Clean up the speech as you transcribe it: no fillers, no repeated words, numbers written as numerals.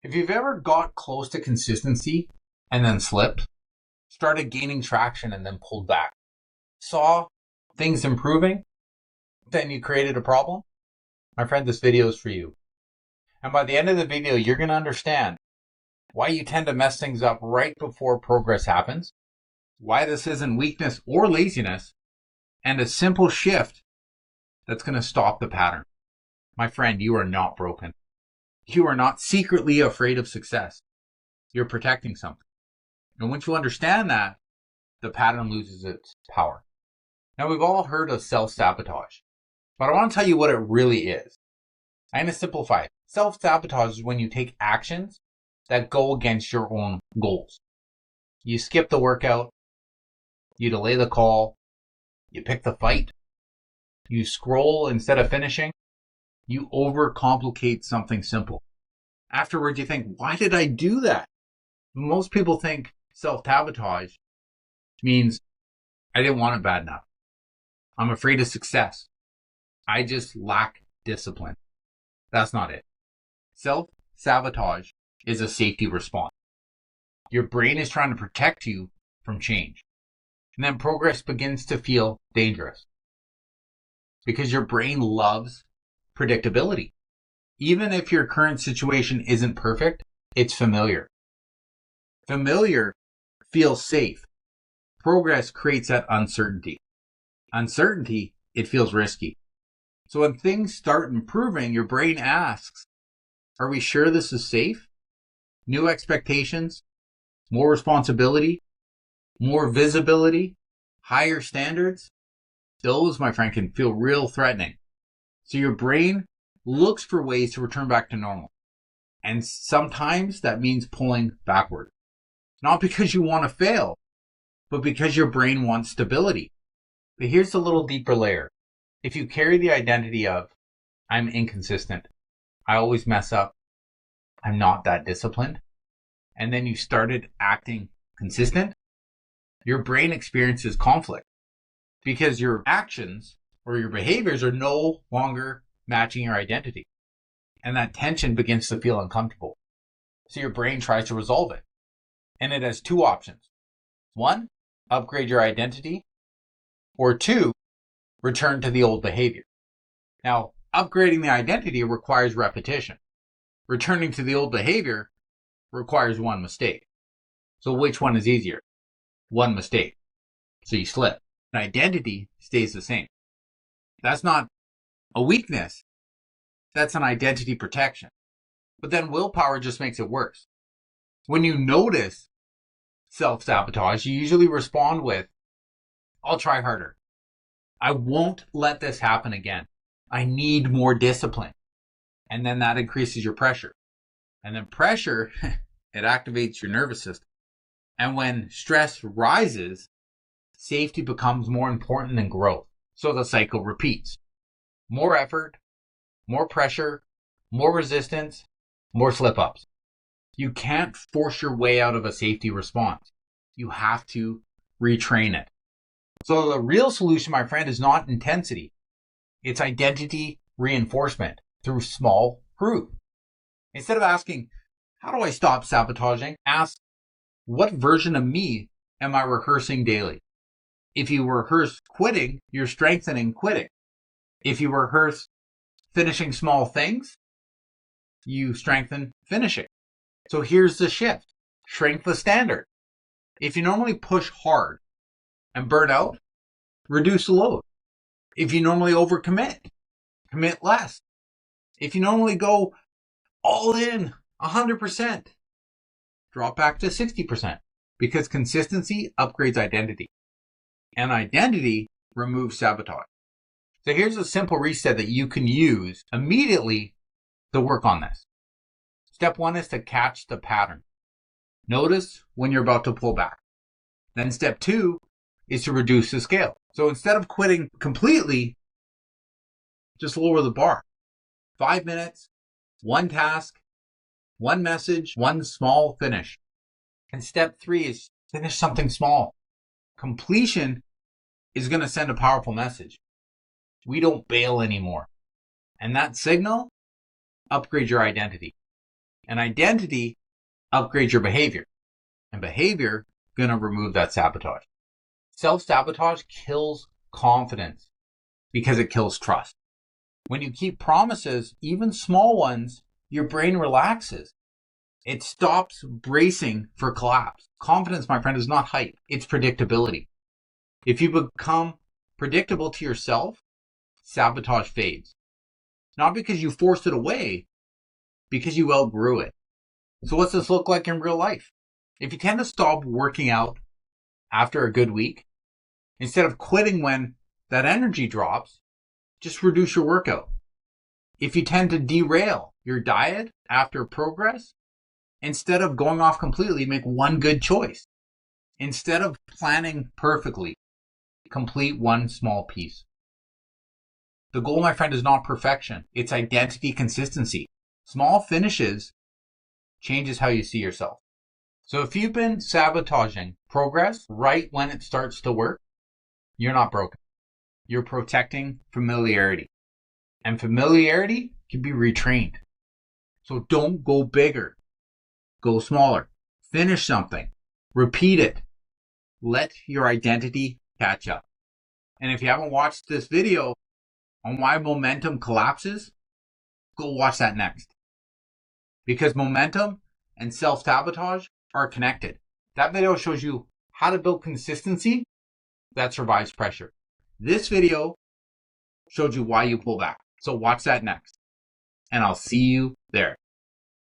If you've ever got close to consistency and then slipped, started gaining traction and then pulled back, saw things improving, then you created a problem, my friend, this video is for you. And by the end of the video, you're going to understand why you tend to mess things up right before progress happens, why this isn't weakness or laziness, and a simple shift that's going to stop the pattern. My friend, you are not broken. You are not secretly afraid of success. You're protecting something. And once you understand that, the pattern loses its power. Now, we've all heard of self-sabotage, but I want to tell you what it really is. I'm going to simplify it. Self-sabotage is when you take actions that go against your own goals. You skip the workout, you delay the call, you pick the fight, you scroll instead of finishing, you overcomplicate something simple. Afterwards, you think, why did I do that? Most people think self-sabotage means I didn't want it bad enough. I'm afraid of success. I just lack discipline. That's not it. Self-sabotage is a safety response. Your brain is trying to protect you from change. And then progress begins to feel dangerous because your brain loves predictability. Even if your current situation isn't perfect, it's familiar. Familiar feels safe. Progress creates that uncertainty. Uncertainty, it feels risky. So when things start improving, your brain asks, are we sure this is safe? New expectations, more responsibility, more visibility, higher standards. Those, my friend, can feel real threatening. So your brain looks for ways to return back to normal. And sometimes that means pulling backward. Not because you want to fail, but because your brain wants stability. But here's a little deeper layer. If you carry the identity of, I'm inconsistent, I always mess up, I'm not that disciplined, and then you started acting consistent, your brain experiences conflict because your actions or your behaviors are no longer matching your identity. And that tension begins to feel uncomfortable. So your brain tries to resolve it. And it has two options. One, upgrade your identity. Or two, return to the old behavior. Now, upgrading the identity requires repetition. Returning to the old behavior requires one mistake. So which one is easier? One mistake. So you slip. The identity stays the same. That's not a weakness. That's an identity protection. But then willpower just makes it worse. When you notice self-sabotage, you usually respond with, I'll try harder. I won't let this happen again. I need more discipline. And then that increases your pressure. And then pressure, it activates your nervous system. And when stress rises, safety becomes more important than growth. So the cycle repeats. More effort, more pressure, more resistance, more slip-ups. You can't force your way out of a safety response. You have to retrain it. So the real solution, my friend, is not intensity. It's identity reinforcement through small proof. Instead of asking, how do I stop sabotaging? Ask, what version of me am I rehearsing daily? If you rehearse quitting, you're strengthening quitting. If you rehearse finishing small things, you strengthen finishing. So here's the shift. Shrink the standard. If you normally push hard and burn out, reduce the load. If you normally overcommit, commit less. If you normally go all in 100%, drop back to 60%, because consistency upgrades identity and identity removes sabotage. So here's a simple reset that you can use immediately to work on this. Step one is to catch the pattern. Notice when you're about to pull back. Then step two is to reduce the scale. So instead of quitting completely, just lower the bar. 5 minutes, one task, one message, one small finish. And step three is finish something small. Completion is going to send a powerful message. We don't bail anymore. And that signal upgrades your identity. And identity upgrades your behavior. And behavior going to remove that sabotage. Self-sabotage kills confidence because it kills trust. When you keep promises, even small ones, your brain relaxes. It stops bracing for collapse. Confidence, my friend, is not hype. It's predictability. If you become predictable to yourself, sabotage fades. Not because you forced it away, because you outgrew it. So what's this look like in real life? If you tend to stop working out after a good week, instead of quitting when that energy drops, just reduce your workout. If you tend to derail your diet after progress, instead of going off completely, make one good choice. Instead of planning perfectly, complete one small piece. The goal, my friend, is not perfection. It's identity consistency. Small finishes changes how you see yourself. So if you've been sabotaging progress right when it starts to work, you're not broken. You're protecting familiarity. And familiarity can be retrained. So don't go bigger. Go smaller. Finish something. Repeat it. Let your identity catch up. And if you haven't watched this video on why momentum collapses, go watch that next. Because momentum and self-sabotage are connected. That video shows you how to build consistency that survives pressure. This video showed you why you pull back. So watch that next. And I'll see you there.